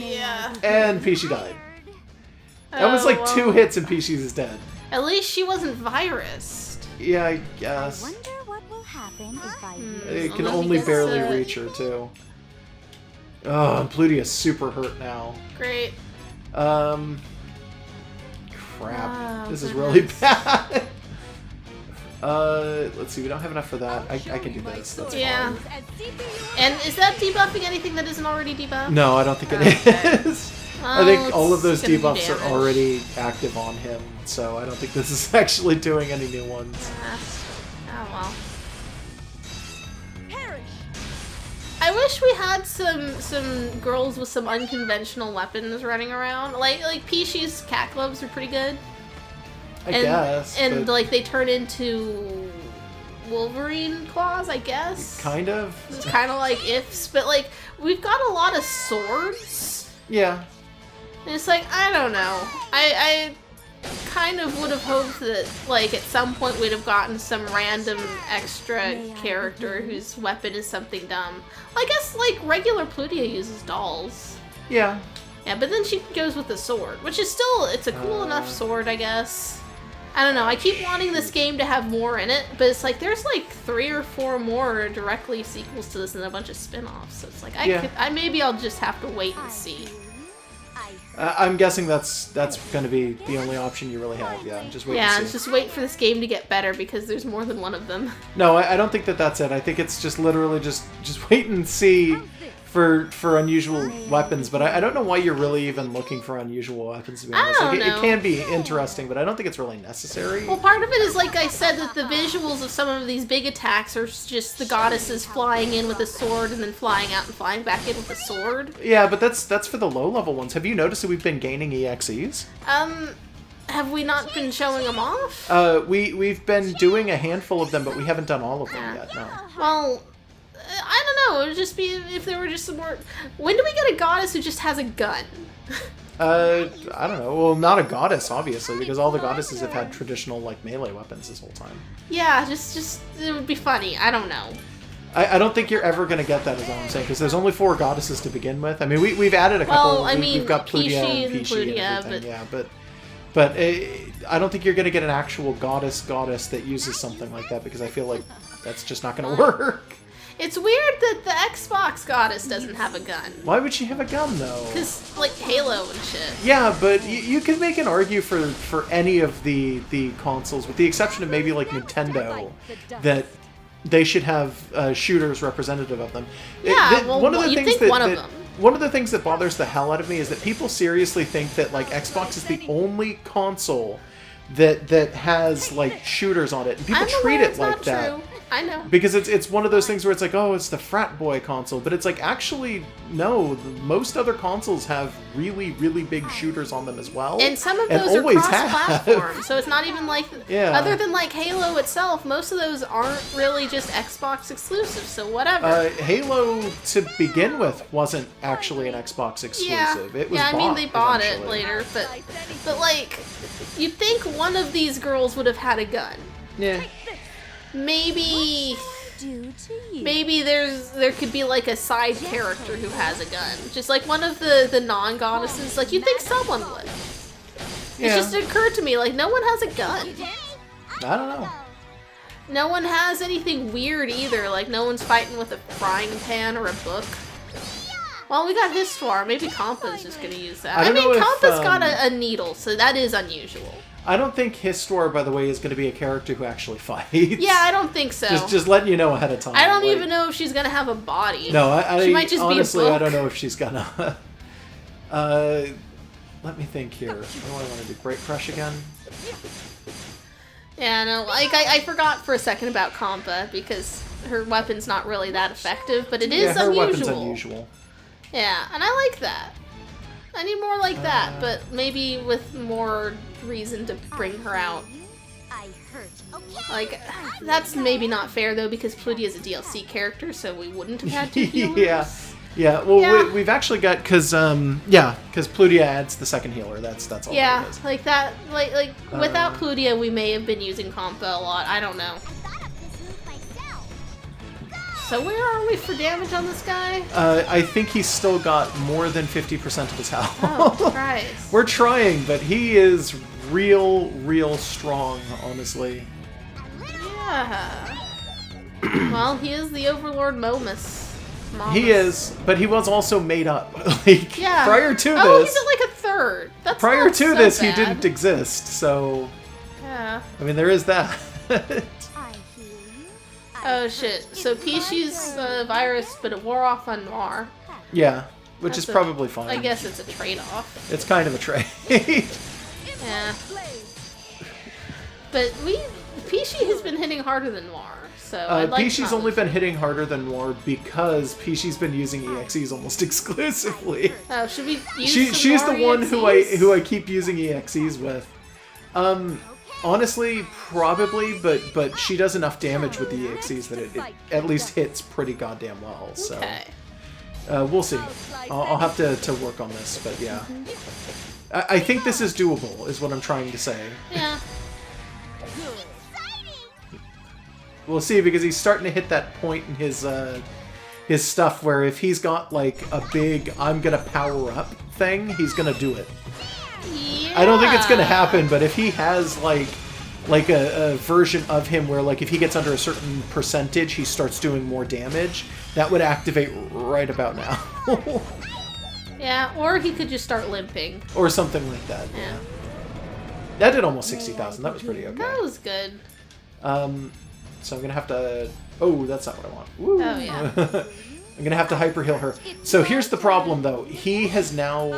Yeah. And Pishi died. That was like 2 hits and Pishi is dead. At least she wasn't virused. Yeah, I guess. I wonder what will happen if I It can only barely reach her, too. Oh, and Plutia's super hurt now. Great. Crap. This is really bad. Let's see, we don't have enough for that. I can do this. That's yeah. fine. And is that debuffing anything that isn't already debuffed? No, I don't think it is. I think all of those debuffs are already active on him, so I don't think this is actually doing any new ones. Oh well. I wish we had some girls with some unconventional weapons running around. Like Pishi's cat gloves are pretty good. I guess. And like they turn into Wolverine claws, I guess. Kind of. It's kind of like ifs, but like we've got a lot of swords. Yeah. And it's like, I don't know. I kind of would have hoped that, like, at some point we'd have gotten some random extra character whose weapon is something dumb. I guess, like, regular Plutia uses dolls. Yeah. Yeah, but then she goes with the sword, which is still, it's a cool enough sword, I guess. I don't know, I keep wanting this game to have more in it, but it's like, there's like 3 or 4 more directly sequels to this and a bunch of spin-offs, so it's like, maybe I'll just have to wait and see. I'm guessing that's going to be the only option you really have. Yeah, just wait. Yeah, and see. just wait for this game to get better because there's more than one of them. No, I don't think that's it. I think it's just literally just wait and see for unusual weapons. But I don't know why you're really even looking for unusual weapons. To be honest, I don't know. It can be interesting, but I don't think it's really necessary. Well, part of it is like I said that the visuals of some of these big attacks are just the goddesses flying in with a sword and then flying out and flying back in with a sword. Yeah, but that's for the low level ones. Have you noticed that we've been gaining EXEs? Have we not been showing them off? We've been doing a handful of them, but we haven't done all of them yet. No. Well, I don't know. It would just be if there were just some more. When do we get a goddess who just has a gun? I don't know. Well, not a goddess, obviously, because all the goddesses have had traditional like melee weapons this whole time. Yeah, just it would be funny. I don't know. I don't think you're ever going to get that, is all I'm saying, because there's only 4 goddesses to begin with. I mean, we've added a couple. Well, I mean, we've got Plutia and Plutia, and everything. Yeah, but I don't think you're going to get an actual goddess that uses something like that, because I feel like that's just not going to work. It's weird that the Xbox goddess doesn't have a gun. Why would she have a gun, though? Because, like, Halo and shit. Yeah, but you can make an argument for any of the consoles, with the exception of maybe, like, Nintendo, that they should have shooters representative of them. Yeah, one of the things that bothers the hell out of me is that people seriously think that, like, Xbox is the only console that has, like, shooters on it, and people treat it like that. True. I know. Because it's one of those things where it's like, oh, it's the frat boy console. But it's like, actually, no. Most other consoles have really, really big shooters on them as well. And some of those are cross-platform. So it's not even like... Yeah. Other than, like, Halo itself, most of those aren't really just Xbox exclusive, so whatever. Halo, to begin with, wasn't actually an Xbox exclusive. Yeah, It was I mean, they bought eventually. it later. But, like, you'd think one of these girls would have had a gun. Yeah. Maybe there could be like a side character who has a gun, just like one of the non-goddesses. Like you'd think someone would. Yeah. It just occurred to me like no one has a gun. I don't know. No one has anything weird either. Like no one's fighting with a frying pan or a book. Well, we got Histoire. Maybe Kampa's just gonna use that. I mean, Kampa's got a needle, so that is unusual. I don't think Histoire, by the way, is going to be a character who actually fights. Yeah, I don't think so. Just letting you know ahead of time. I don't even know if she's going to have a body. No, she might just honestly, be a book. I don't know if she's going to... let me think here. What do I want to do? Break Crush again? Yeah, no, like, I forgot for a second about Kampa, because her weapon's not really that effective, but it is her unusual. weapon's unusual. Yeah, and I like that. I need more like that, but maybe with more reason to bring her out. Like, that's maybe not fair, though, because Plutia is a DLC character, so we wouldn't have had two healers. Yeah, well, we've actually got, because Plutia adds the second healer, that's all yeah, it is. Like that, like without Plutia, we may have been using Kampa a lot, I don't know. So where are we for damage on this guy? I think he's still got more than 50% of his health. Oh, Christ. We're trying, but he is real strong, honestly. Yeah. Well, he is the Overlord Momus. He is, but he was also made up. Like, Yeah. prior to Oh, this... he's at like a third. That's Prior not to so this, bad. he didn't exist, so... Yeah. I mean, there is that. I hear you. Oh shit. So Pishi's virus, but it wore off on Noir. Yeah, which That's is probably fine. I guess it's a trade-off. It's kind of a trade. Yeah. But Pishi has been hitting harder than Noir, so I'd like Pishi's to only been hitting harder than Noir because Pishi's been using EXEs almost exclusively. Oh, should we use She's some the more one EXEs? who I keep using EXEs with. Honestly, probably, but she does enough damage with the EXEs that it at least hits pretty goddamn well. So Okay. we'll see. I'll have to work on this, but yeah. I think this is doable, is what I'm trying to say. Yeah. We'll see, because he's starting to hit that point in his stuff where if he's got like a big "I'm gonna power up" thing, he's gonna do it. Yeah. I don't think it's gonna happen, but if he has like a version of him where like if he gets under a certain percentage, he starts doing more damage, that would activate right about now. Yeah, or he could just start limping. Or something like that. Yeah. That did almost 60,000. That was pretty okay. That was good. So I'm gonna have to... Oh, that's not what I want. Woo. Oh, yeah. I'm gonna have to hyper heal her. So here's the problem, though. He has now...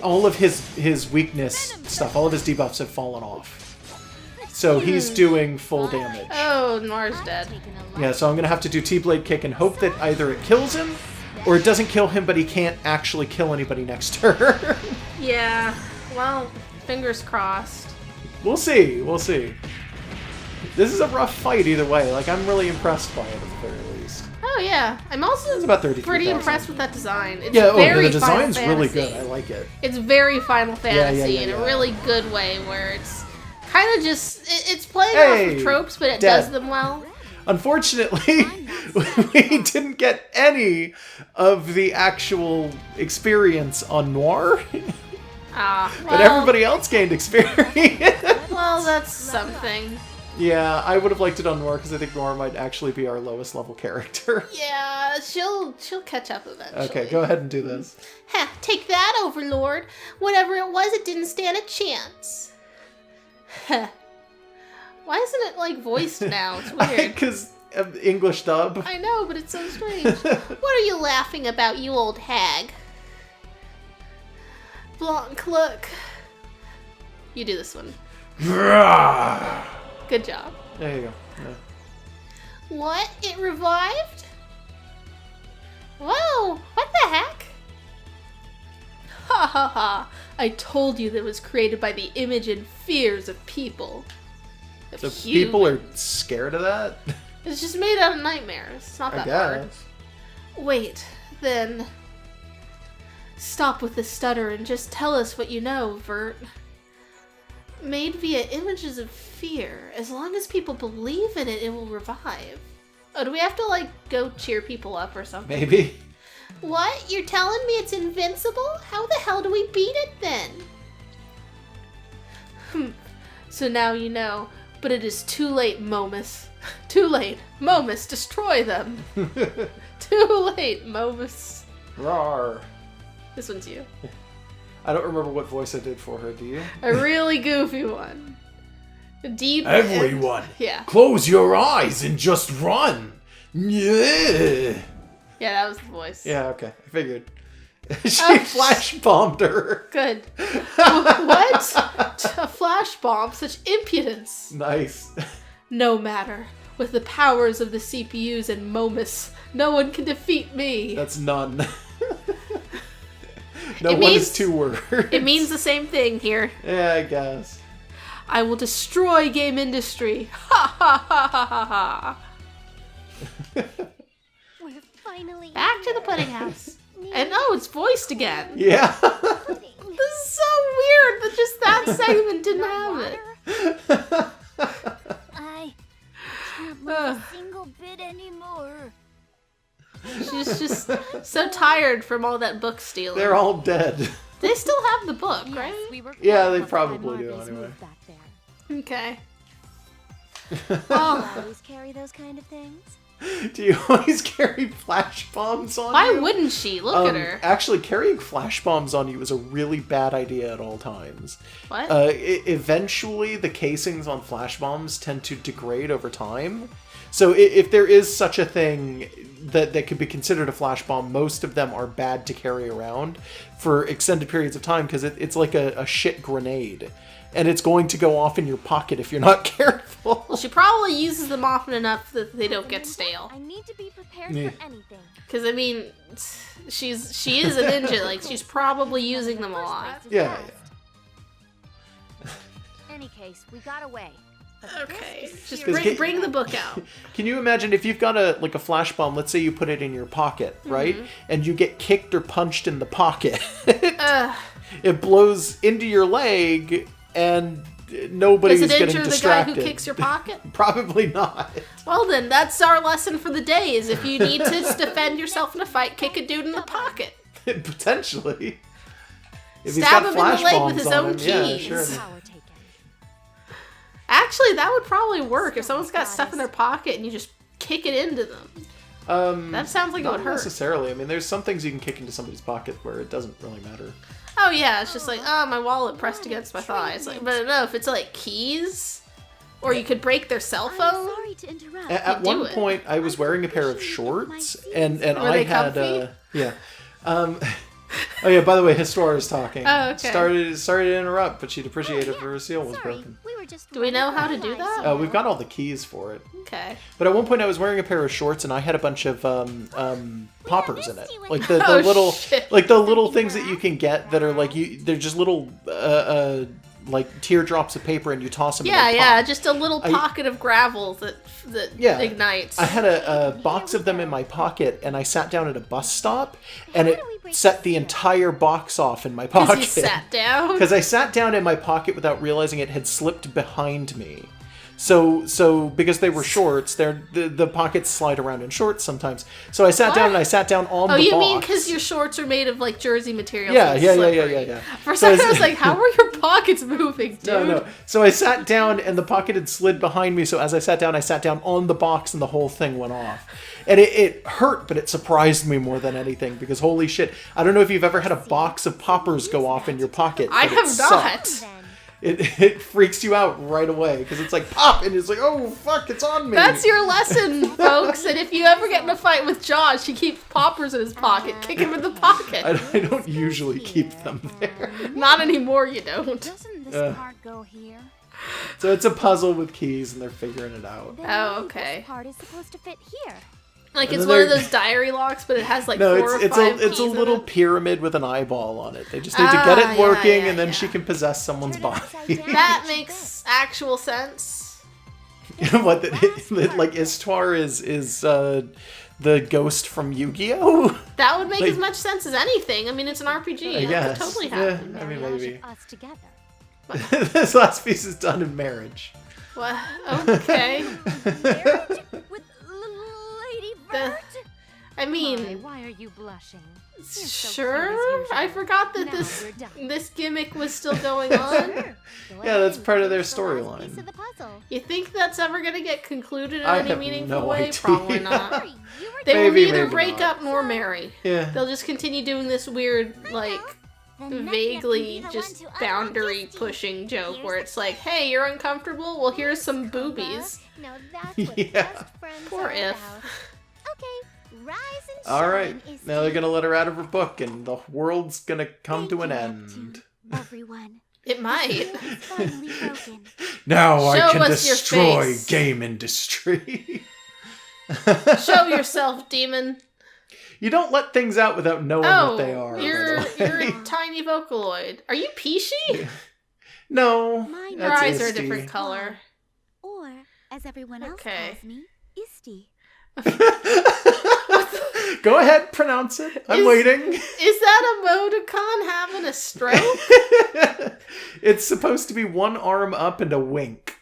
all of his weakness stuff, all of his debuffs have fallen off. So he's doing full damage. Oh, Noir's dead. Yeah, so I'm gonna have to do T-Blade Kick and hope that either it kills him, or it doesn't kill him, but he can't actually kill anybody next turn. Yeah. Well, fingers crossed. We'll see. We'll see. This is a rough fight either way. Like, I'm really impressed by it at the very least. Oh yeah, I'm also It's about 33,000. pretty impressed with that design. It's Yeah, very the design's Final really Fantasy. good. I like it. It's very Final Fantasy in a yeah. really good way, where it's kind of just it's playing Hey, off of tropes, but it dead. does them well. Unfortunately, we didn't get any of the actual experience on Noir, Ah, well, but everybody else gained experience. well, that's something. Yeah, I would have liked it on Noir because I think Noir might actually be our lowest level character. Yeah, she'll catch up eventually. Okay, go ahead and do this. Heh, take that, Overlord. Whatever it was, it didn't stand a chance. Heh. Why isn't it, like, voiced now? It's weird. Because of English dub. I know, but it's so strange. What are you laughing about, you old hag? Blanc, look. You do this one. Good job. There you go. Yeah. What? It revived? Whoa! What the heck? Ha ha ha! I told you that it was created by the image and fears of people. Of So humans. people are scared of that? It's just made out of nightmares. It's not I that hard. guess. Wait, then. Stop with the stutter and just tell us what you know, Vert. Made via images of fear. As long as people believe in it, it will revive. Oh, do we have to, like, go cheer people up or something? Maybe. What? You're telling me it's invincible? How the hell do we beat it then? So now you know, but it is too late, Momus. Too late. Momus, destroy them. Too late, Momus. Rawr. This one's you. I don't remember what voice I did for her, do you? A really goofy one. A deep. Everyone, Yeah. close your eyes and just run. Yeah. Yeah, that was the voice. Yeah, okay. I figured. She Oh. flash bombed her. Good. What? A flash bomb? Such impudence. Nice. No matter. With the powers of the CPUs and Momus, no one can defeat me. That's none. No It one means- is 2 words. It means the same thing here. Yeah, I guess. I will destroy game industry. Ha ha ha ha ha ha. We're finally Back to the pudding house. And oh, it's voiced again. Yeah. This is so weird that just that segment didn't have it. I can't believe a single bit anymore. She's just so tired from all that book stealing. They're all dead. They still have the book, right? We were Yeah, they quite lucky probably do Marby's anyway. moved back there. Okay. You Oh, always carry those kind of things? Do you always carry flash bombs on why you? wouldn't she? Look at her. Actually, carrying flash bombs on you is a really bad idea at all times. What? Eventually, the casings on flash bombs tend to degrade over time. So if there is such a thing that could be considered a flash bomb, most of them are bad to carry around for extended periods of time because it's like a shit grenade. And it's going to go off in your pocket if you're not careful. Well, she probably uses them often enough that they don't get stale. I need to be prepared Yeah. for anything. Because, I mean, she is a ninja. Like, she's probably using them a lot. Yeah, Any case, we got away. But Okay. this is Just serious. bring the book out. Can you imagine if you've got a flash bomb, let's say you put it in your pocket, right? Mm-hmm. And you get kicked or punched in the pocket. Ugh. It blows into your leg and nobody's Does it getting injure the guy distracted. who kicks your pocket? Probably not. Well, then, that's our lesson for the day, is if you need to defend yourself in a fight, kick a dude in the pocket. Potentially. If Stab him in the flash leg bombs with his on own him, yeah, keys. sure. Power taken. Actually, that would probably work if someone's got stuff in their pocket and you just kick it into them. That sounds like it Not would hurt. necessarily. I mean, there's some things you can kick into somebody's pocket where it doesn't really matter. Oh yeah, it's just like, oh, my wallet pressed against my thigh. It's like, but no, if it's like keys, or you could break their cell I'm phone. sorry to interrupt. At do one it. point, I was wearing a pair of shorts, and Were I they had comfy? yeah. Oh yeah. By the way, Histora is talking. Oh, okay. Started to interrupt, but she'd appreciate it if her seal was Sorry, broken. we were just Do we know running how for to do our that? lives. We've got all the keys for it. Okay. But at one point, I was wearing a pair of shorts, and I had a bunch of poppers in it, like the Oh, little, shit. like the little things that you can get that are like they're just little like teardrops of paper, and you toss them. Yeah, and they yeah, pop. just a little pocket of gravel that Yeah. ignites. I had a box of them in my pocket, and I sat down at a bus stop, and it set the entire box off in my Because pocket. you sat down. Because I sat down in my pocket without realizing it had slipped behind me. So because they were shorts, the pockets slide around in shorts sometimes. So I sat down and I sat down on Oh, the you box. mean because your shorts are made of like jersey material? Yeah, so it's yeah. slippery. For a So second, I was like, "How are your pockets moving, dude?" No. So I sat down, and the pocket had slid behind me. So as I sat down on the box, and the whole thing went off. And it hurt, but it surprised me more than anything because holy shit! I don't know if you've ever had a box of poppers go off in your pocket. I but it have sucks. not. Then. It freaks you out right away because it's like pop, and it's like, oh fuck, it's on me. That's your lesson, folks. And if you ever get in a fight with Josh, he keeps poppers in his pocket. Kick him in the pocket. I don't usually keep them there. Not anymore, you don't. Doesn't this part go here? So it's a puzzle with keys, and they're figuring it out. Then Oh, maybe okay. This part is supposed to fit here. Like And it's then one of they're- those diary locks, but it has like No, 4 or 5 it's a keys in little it. pyramid with an eyeball on it. They just need to get Ah, it working, yeah, and then yeah. she can possess someone's Turn it body. upside down. That Makes makes actual sense. What like Istwar is the ghost from Yu-Gi-Oh? That would make Like- as much sense as anything. I mean, it's an RPG. I That guess. could totally Yeah. happen. I mean, Marriage maybe. of us together. This last piece is done in marriage. What? Okay. Marriage with Lady Vert? I mean, Why are you blushing? You're so cute as sure. usual. I forgot that Now this we're done. this gimmick was still going on. Go Yeah, that's ahead, part of their finish the last storyline. piece of the puzzle. You think that's ever gonna get concluded in I any have meaningful no way? idea. Probably not. Sorry, you were They will Maybe, neither maybe break not. up nor marry. Yeah. They'll just continue doing this weird, like, Then Neptune vaguely can be the just one to boundary unlock Histy. pushing joke Here's where the it's like, hey, you're uncomfortable? Well, here's some boobies. Now that's what Yeah. best friends Poor are If. about. Okay, rise and shine. All right. Histy. Now they're gonna let her out of her book, and the world's gonna come Thank to an you, end. Neptune. Everyone. It might. It's finally broken. Now I Show can us your destroy face. game industry. Show yourself, demon. You don't let things out without knowing Oh, what they are. by you're the way. a tiny Vocaloid. Are you Peachy? No, Mine Your that's eyes are a Histy. different color. Or, as everyone else Okay. calls me, Histy. Go ahead, pronounce it. I'm Is- waiting. Is that a emoticon having a stroke? It's supposed to be one arm up and a wink.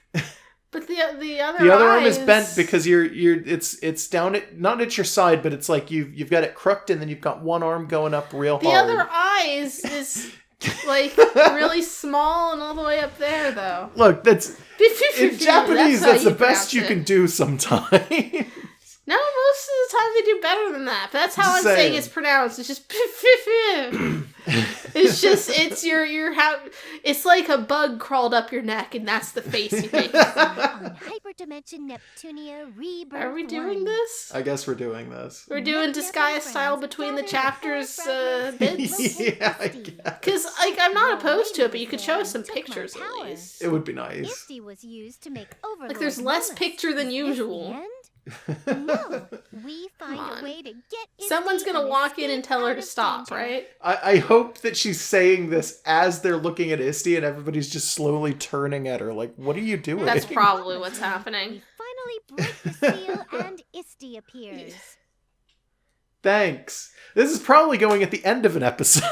But the other The other arm eyes... is bent because it's down at, not at your side, but it's like you've got it crooked and then you've got one arm going up real The hard. other eye is like really small and all the way up there, though. Look, that's in Japanese. That's the best you it. can do sometimes. No, most of the time they do better than that. But that's how Just I'm saying saying. it's pronounced. It's just it's your how it's like a bug crawled up your neck, and that's the face you make. On Hyperdimension Neptunia Rebirth. Are we doing 1. this? I guess we're doing this. We're doing disguise style between the chapters bits. Yeah, I guess. Because like I'm not opposed to it, but you could show us some pictures at least. It would be nice. Histy was used to make Overlord Like there's less bonus. picture than Is this usual. the end? No, we find on. a way to get Histy Someone's gonna and walk in escape and tell her out to of stop, danger. right? I hope that she's saying this as they're looking at Histy and everybody's just slowly turning at her like, what are you doing? That's probably what's We happening. finally break the seal and Histy appears. Thanks. This is probably going at the end of an episode.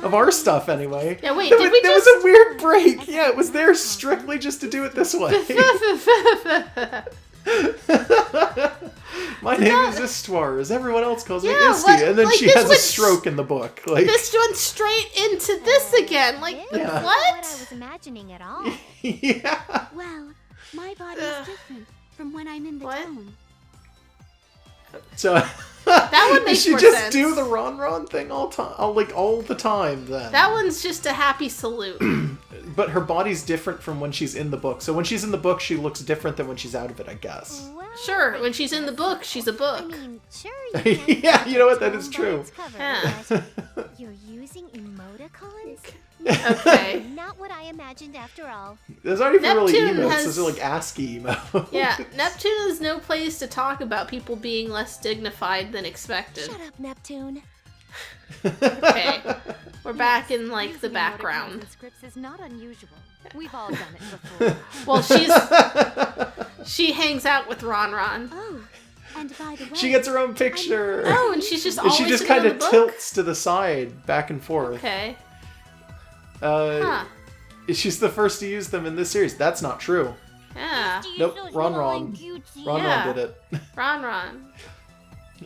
Of our stuff, anyway. Yeah, wait, There did was, we there just... was a weird break. Yeah, it was there strictly just to do it this way. My name is Istwar, as everyone else calls me Yeah, Histy, what- and then like, she this has a went stroke in the book. Like, This went straight into this again. Like, This Yeah. isn't what I what? was imagining at all. yeah. Well, my body Ugh. is different from when I'm in the What? dome. So That one makes you should more just sense. do the Ron thing all the time then. That one's just a happy salute. But her body's different from when she's in the book. So when she's in the book, she looks different than when she's out of it, I guess. Well, Sure, when she's in the book, she's a I book. mean, sure you can Yeah, you know what, that tell is by true. its cover, Yeah. but you're using emoticons? Okay. Not what I imagined after all. Those aren't even really Neptune emotes. has- Those are like ASCII emotes. Yeah, Neptune is no place to talk about people being less dignified than expected. Shut up, Neptune. Okay. We're back in, like, the Using emoticons background. in scripts is not unusual. We've all done it before. Well, she hangs out with Ron. Oh, and by the way, She gets her own picture. Oh, and she's just And always she just sitting kind on of the book? tilts to the side, back and forth. Okay. Huh. She's the first to use them in this series. That's not true. Yeah. Nope, Ron. Yeah. Ron did it. Ron.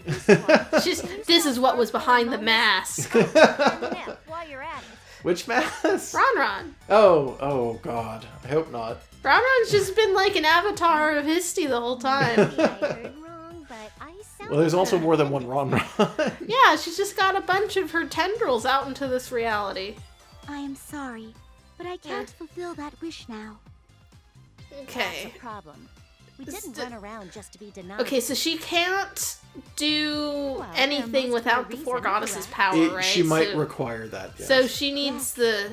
This is what was behind the mask. Nep, while you're at it. Which mask? Ron. Oh God. I hope not. Ron's just been like an avatar of Histy the whole time. Maybe I heard wrong, but I sound Well, there's also more than one Ron. Yeah, she's just got a bunch of her tendrils out into this reality. I am sorry, but I can't fulfill that wish now. Okay. That's a problem. We This didn't d- run around just to be denied. Okay, so she can't do Well, anything there must without be the a four reason, goddesses' correct? power, right? She might so, require that. Yes. so she needs the.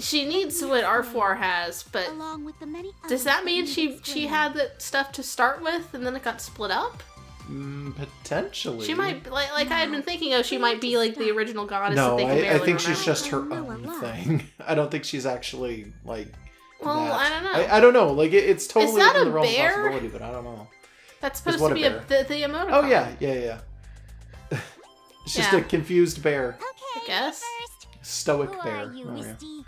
She needs what R4 has, but Along with the many does others that mean we she explained. had that stuff to start with and then it got split up? Potentially. She might like I had been thinking. Oh, she might be like the original goddess No, that they can I barely think she's remember. just her I know a own lot. thing. I don't think she's actually like. Well, that. I don't know. I don't know. Like it's totally that within a the realm bear? of possibility, but I don't know. That's supposed what to a be bear? the emoticon. Oh yeah. It's just Yeah. a confused bear, Okay, I guess. first, stoic who bear. are you, Oh, Histy?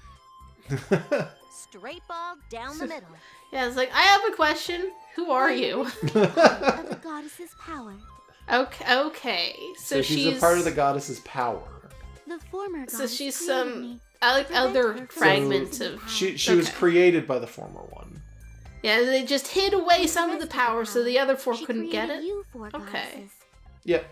yeah. Straight ball down the middle. Yeah, it's like I have a question. Who are you? Of the goddess's power. Okay. So, So she's a part of the goddess's power. The former So goddess she's created some me. other fragment of. She was Okay. created by the former one. Yeah, they just hid away some of the power so the other four She couldn't get created it. You four Okay. goddesses. Yep.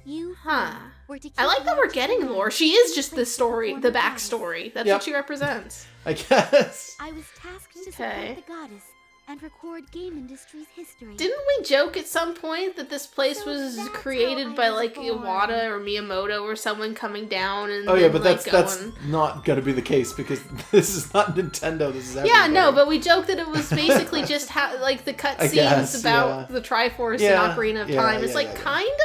You Huh. four were to keep I like that we're watch getting over lore. She is and just the place story, former the goddess. backstory. That's Yep. what she represents. I guess. I was tasked to Okay. support the goddess and record game industry's history. Didn't we joke at some point that this place So was that's how created I by was like born. Iwata or Miyamoto or someone coming down and Oh yeah, then, but like, that's going... not gonna be the case because this is not Nintendo. This is Yeah, everybody. no, but we joked that it was basically just how like the I guess, cutscenes about yeah. the Triforce Yeah, and Ocarina of yeah, Time. It's yeah, like yeah. kind of.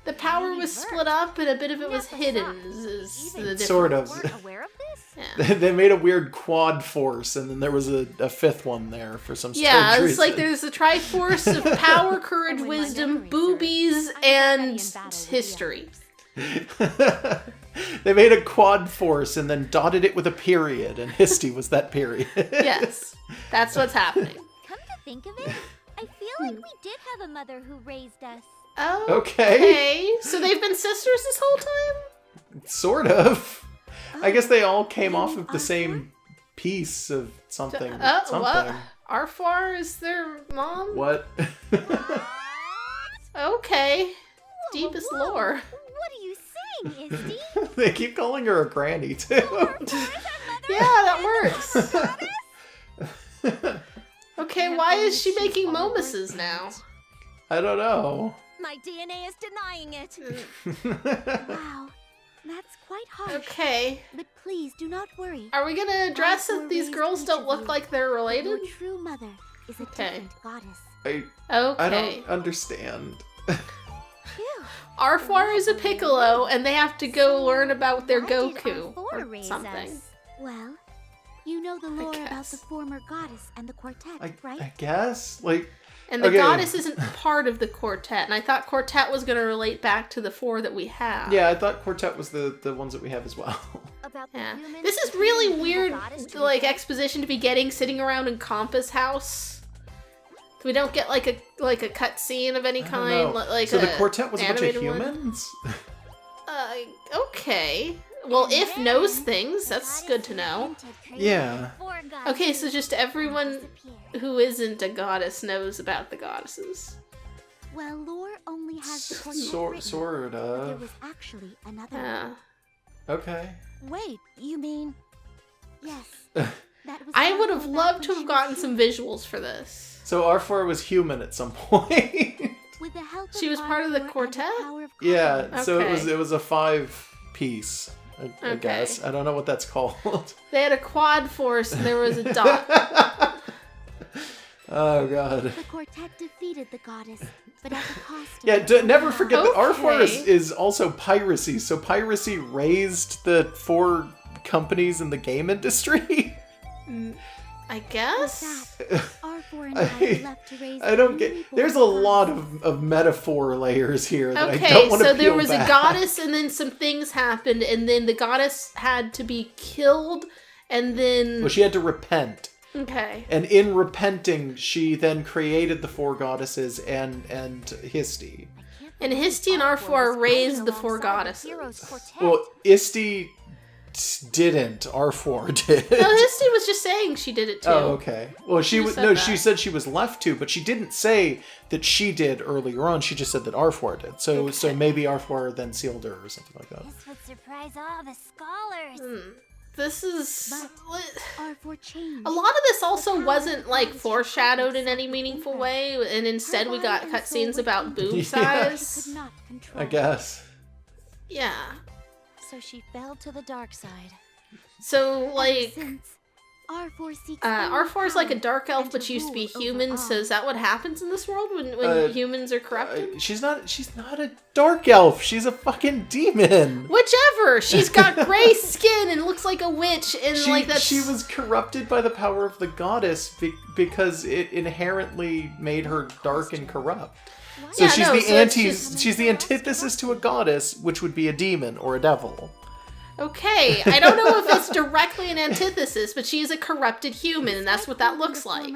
The power maybe was birth. split up and a bit of it was Not the hidden. sucks. Is the Even difference. Sort of. Weren't aware of this? Yeah. They made a weird quad force, and then there was a fifth one there for some strange Yeah, it's reason. like there's the Triforce of power, courage, Only my wisdom, memory boobies, serves. I'm and already in battle with the history. others. They made a quad force and then dotted it with a period, and Histy was that period. Yes, that's what's happening. Come to think of it, I feel like we did have a mother who raised us. Oh, Okay. So they've been sisters this whole time? Sort of. I guess they all came you off mean of the same piece of something. What? something. Arfar is their mom? What? Okay. Deepest Whoa. lore. What are you saying, Histy? They keep calling her a granny, too. Yeah, that works. Okay, why is she making momuses now? I don't know. My DNA is denying it. Wow, that's quite harsh. Okay. But please do not worry. Are we gonna address that these girls don't look like they're related? Your true mother is a Okay. different goddess. I Okay. don't understand. Phew. Arfar is a Piccolo, and they have to go learn about their Why did Goku Arthur or raise something. us? Well, you know the lore about guess. the former goddess and the quartet, right? I guess? Like, And the Okay. goddess isn't part of the quartet, and I thought quartet was going to relate back to the 4 that we have. yeah, I thought Quartet was the ones that we have as well. About the Yeah. humans This is becoming really the weird, goddess to like, the exposition to be getting sitting around in Compass House. We don't get, like a cut scene of any I don't kind. know. Like So the a Quartet was a bunch of animated one? humans? Okay. Well, if knows things, that's good to know. Yeah. Okay, so just everyone who isn't a goddess knows about the goddesses. Well, lore only has the quartet written, Sort but there of. was actually another. Yeah. Okay. Wait, you mean? Yes. That was I all would have about loved when to she have was gotten some human. visuals for this. So R4 was human at some point. With the help She was part of the Arthur and quartet? power of Yeah, God. so Okay. it was a 5-piece, I Okay. guess. I don't know what that's called. They had a quad force and there was a dot. Oh god. The quartet defeated the goddess, but at the cost of Yeah, their never own forget lives. that R4 Okay. is also piracy. So piracy raised the 4 companies in the game industry. I guess? With that, R4 and I left to raise I don't new get. reborn There's a lot gods. of metaphor layers here that I Okay, don't want to so peel there was back. a goddess and then some things happened and then the goddess had to be killed and then... Well, she had to repent. Okay. And in repenting, she then created the 4 goddesses and Histy. And Histy and R4 raised the 4 goddesses. Well, Histy didn't. R4 did. No, Histy was just saying she did it too. Oh, okay. Well, she She was said no. that. She said she was left to, but she didn't say that she did earlier on. She just said that R4 did. So maybe R4 then sealed her or something like that. This would surprise all the scholars. This is... R4 changed. A lot of this also wasn't, like, foreshadowed in any meaningful way, and instead we got cutscenes about boob Yeah. She size. could not control. I guess. Yeah. So she fell to the dark side. So, like... Since R4 seeks R4 is like a dark elf, and but to she used to be rule over human, so all. is that what happens in this world when humans are corrupted? She's not a dark elf. She's a fucking demon. Whichever! She's got gray skin and looks like a witch, and like that's... She was corrupted by the power of the goddess because it inherently made her dark and corrupt. So Yeah, she's no, the so it's anti. just- She's the antithesis to a goddess, which would be a demon or a devil. Okay, I don't know if it's directly an antithesis, but she is a corrupted human, and that's what that looks like.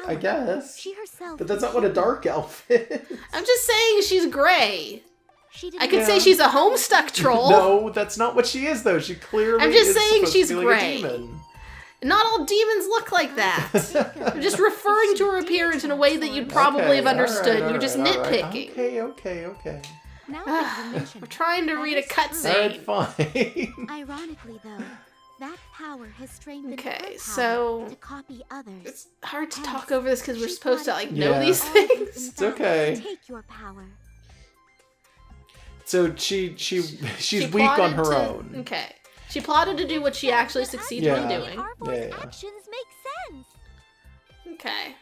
I guess. She herself But that's not what a dark elf is. I'm just saying she's gray. She I could say Yeah. she's a homestuck troll. No, that's not what she is, though. She clearly I'm just is saying supposed to she's be like gray. a demon. Not all demons look like that. I'm just referring to her appearance in a way that you'd probably Okay, have understood. alright, You're just alright. nitpicking. Okay. Now that you mention We're it, trying to that read a is cutscene. Alright, fine. Ironically, though, that power has strengthened Okay, her power so- to copy others. It's hard to talk over this because we're She supposed to plotted like know Yeah. these all who, in things. fact, okay. Take your power. So she's She weak on plotted her to- own. Okay. She plotted to do what she actually succeeded Yeah. in doing. R4's Yeah. actions make sense. Okay.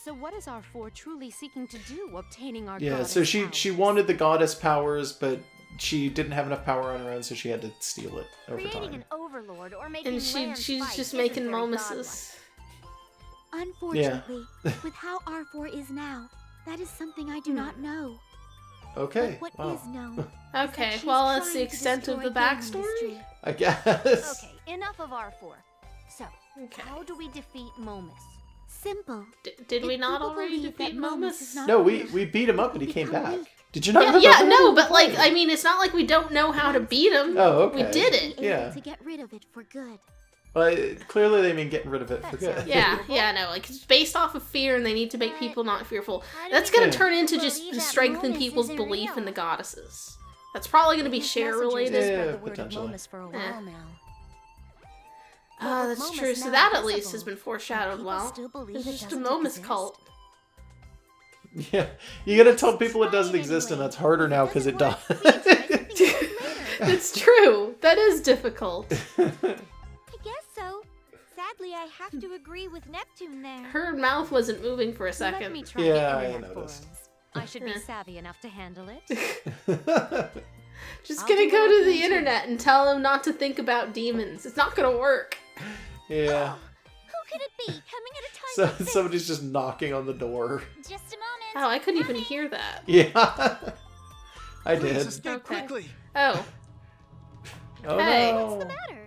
So what is R4 truly seeking to do, obtaining our Yeah, goddess so she powers? wanted the goddess powers, but she didn't have enough power on her own, so she had to steal it over Creating time. an overlord or making And lands she's fight just isn't making very momuses. Unfortunately, with how R4 is now, that is something I do not know. Okay. But what Wow. is known? Okay, she's well, that's the trying to extent of destroy the game backstory. industry. I guess. Okay, enough of our four. So, Okay. how do we defeat Momus? Simple. Did we If not people already believe defeat that Momus Momus? is not No, real, we beat him up and he came become back. weak. Did you not Yeah, remember? yeah, that? no, but like, I mean, it's not like we don't know how to beat him. Oh, okay. We did it. Be Yeah. able to get rid of it for good. Well, clearly they mean getting rid of it for That good. sounds- Yeah, yeah, no, like, it's based off of fear and they need to make people not fearful. How do That's we gonna Yeah. turn into believe just that strengthen Momus people's isn't belief real? in the goddesses. That's probably gonna be These share messengers related. have Yeah, spread the word of potentially. Momus for a Yeah. while now. Oh, But with that's Momus true. So now that at least invisible, has been do foreshadowed people well. still believe It's it just a doesn't Momus exist? cult. Yeah, you gotta tell Let's people it try doesn't it exist, and anyway. that's harder now because it does. We can try something else later. It's true. That is difficult. I guess so. Sadly, I have to agree with Neptune there. Her mouth wasn't moving for a Let second. me try Yeah, the I internet noticed. forums. I should be Yeah. savvy enough to handle it. Just I'll gonna do go what I to the can, too. internet and tell him not to think about demons. It's not gonna work. Yeah. Who could it be coming at a time So like this? somebody's just knocking on the door. Just a moment. Oh, I couldn't even hear that. Yeah, I Please did. escape Okay. quickly. Oh, Oh Hey. no. What's the matter?